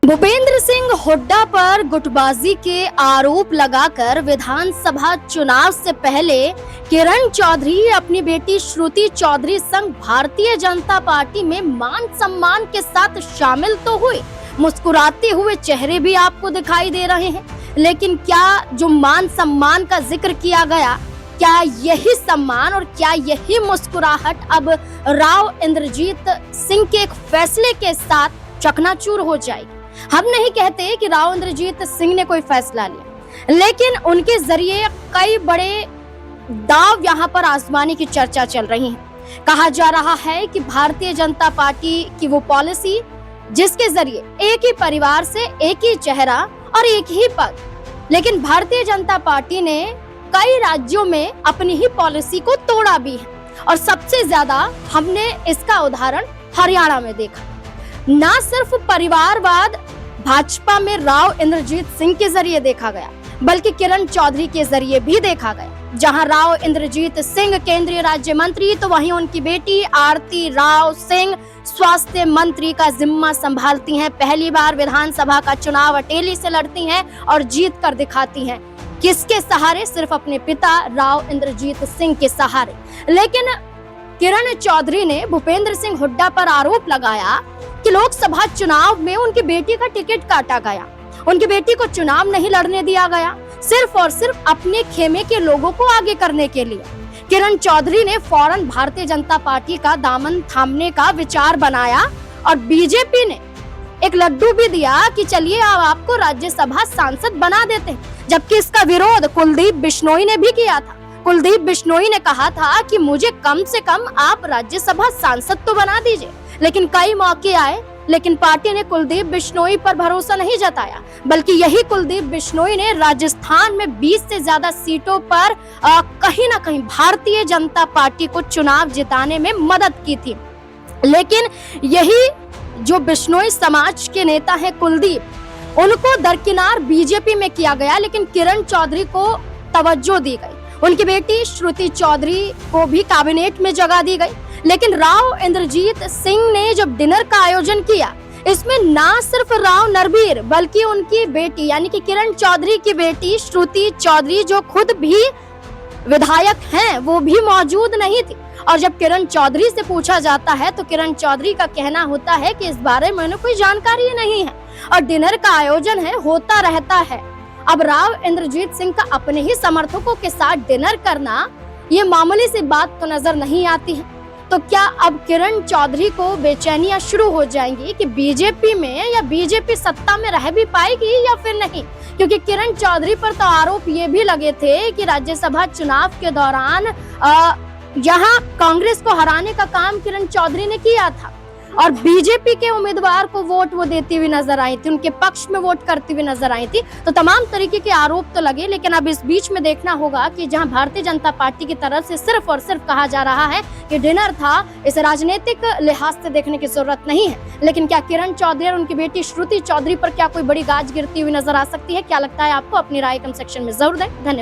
भूपेंद्र सिंह हुड्डा पर गुटबाजी के आरोप लगाकर विधानसभा चुनाव से पहले किरण चौधरी अपनी बेटी श्रुति चौधरी संग भारतीय जनता पार्टी में मान सम्मान के साथ शामिल तो हुए। मुस्कुराते हुए चेहरे भी आपको दिखाई दे रहे हैं, लेकिन क्या जो मान सम्मान का जिक्र किया गया, क्या यही सम्मान और क्या यही मुस्कुराहट अब राव इंद्रजीत सिंह के एक फैसले के साथ चकनाचूर हो जाएगी? हम नहीं कहते कि राव इंद्रजीत सिंह ने कोई फैसला लिया, लेकिन उनके जरिए कई बड़े दाव यहाँ पर आजमाने की चर्चा चल रही है। कहा जा रहा है कि भारतीय जनता पार्टी की वो पॉलिसी जिसके जरिए एक ही परिवार से एक ही चेहरा और एक ही पद, लेकिन भारतीय जनता पार्टी ने कई राज्यों में अपनी ही पॉलिसी को तोड़ा भी है और सबसे ज्यादा हमने इसका उदाहरण हरियाणा में देखा। ना सिर्फ परिवारवाद भाजपा में राव इंद्रजीत सिंह के जरिए देखा गया, बल्कि किरण चौधरी के जरिए भी देखा गया। जहां राव इंद्रजीत सिंह केंद्रीय राज्य मंत्री, तो वहीं उनकी बेटी आरती राव सिंह स्वास्थ्य मंत्री का जिम्मा संभालती हैं। पहली बार विधानसभा का चुनाव अकेली से लड़ती हैं और जीत कर दिखाती हैं। किसके सहारे? सिर्फ अपने पिता राव इंद्रजीत सिंह के सहारे। लेकिन किरण चौधरी ने भूपेंद्र सिंह हुड्डा पर आरोप लगाया कि लोकसभा चुनाव में उनकी बेटी का टिकट काटा गया, उनकी बेटी को चुनाव नहीं लड़ने दिया गया, सिर्फ और सिर्फ अपने खेमे के लोगों को आगे करने के लिए। किरण चौधरी ने फौरन भारतीय जनता पार्टी का दामन थामने का विचार बनाया और बीजेपी ने एक लड्डू भी दिया कि चलिए अब आपको राज्यसभा सांसद बना देते हैं, जबकि इसका विरोध कुलदीप बिश्नोई ने भी किया था। कुलदीप बिश्नोई ने कहा था कि मुझे कम से कम आप राज्यसभा सांसद तो बना दीजिए, लेकिन कई मौके आए, लेकिन पार्टी ने कुलदीप बिश्नोई पर भरोसा नहीं जताया, बल्कि यही कुलदीप बिश्नोई ने राजस्थान में 20 से ज्यादा सीटों पर कहीं ना कहीं भारतीय जनता पार्टी को चुनाव जिताने में मदद की थी। लेकिन यही जो बिश्नोई समाज के नेता है कुलदीप, उनको दरकिनार बीजेपी में किया गया, लेकिन किरण चौधरी को तवज्जो दी गई। उनकी बेटी श्रुति चौधरी को भी कैबिनेट में जगह दी गई। लेकिन राव इंद्रजीत सिंह ने जब डिनर का आयोजन किया, इसमें ना सिर्फ राव नरबीर बल्कि उनकी बेटी यानी कि किरण चौधरी की बेटी श्रुति चौधरी, जो खुद भी विधायक हैं, वो भी मौजूद नहीं थी। और जब किरण चौधरी से पूछा जाता है तो किरण चौधरी का कहना होता है कि इस बारे में उन्हें कोई जानकारी नहीं है और डिनर का आयोजन है, होता रहता है। अब राव इंद्रजीत सिंह का अपने ही समर्थकों के साथ डिनर करना ये मामूली सी बात तो नजर नहीं आती है। तो क्या अब किरण चौधरी को बेचैनियां शुरू हो जाएंगी कि बीजेपी में या बीजेपी सत्ता में रह भी पाएगी या फिर नहीं? क्योंकि किरण चौधरी पर तो आरोप ये भी लगे थे कि राज्यसभा चुनाव के दौरान यहाँ कांग्रेस को हराने का काम किरण चौधरी ने किया था और बीजेपी के उम्मीदवार को वोट वो देती हुई नजर आई थी, उनके पक्ष में वोट करती हुई नजर आई थी। तो तमाम तरीके के आरोप तो लगे, लेकिन अब इस बीच में देखना होगा कि जहां भारतीय जनता पार्टी की तरफ से सिर्फ और सिर्फ कहा जा रहा है कि डिनर था, इसे राजनीतिक लिहाज से देखने की जरूरत नहीं है। लेकिन क्या किरण चौधरी और उनकी बेटी श्रुति चौधरी पर क्या कोई बड़ी गाज गिरती हुई नजर आ सकती है? क्या लगता है आपको? अपनी राय कमेंट सेक्शन में जरूर दें। धन्यवाद।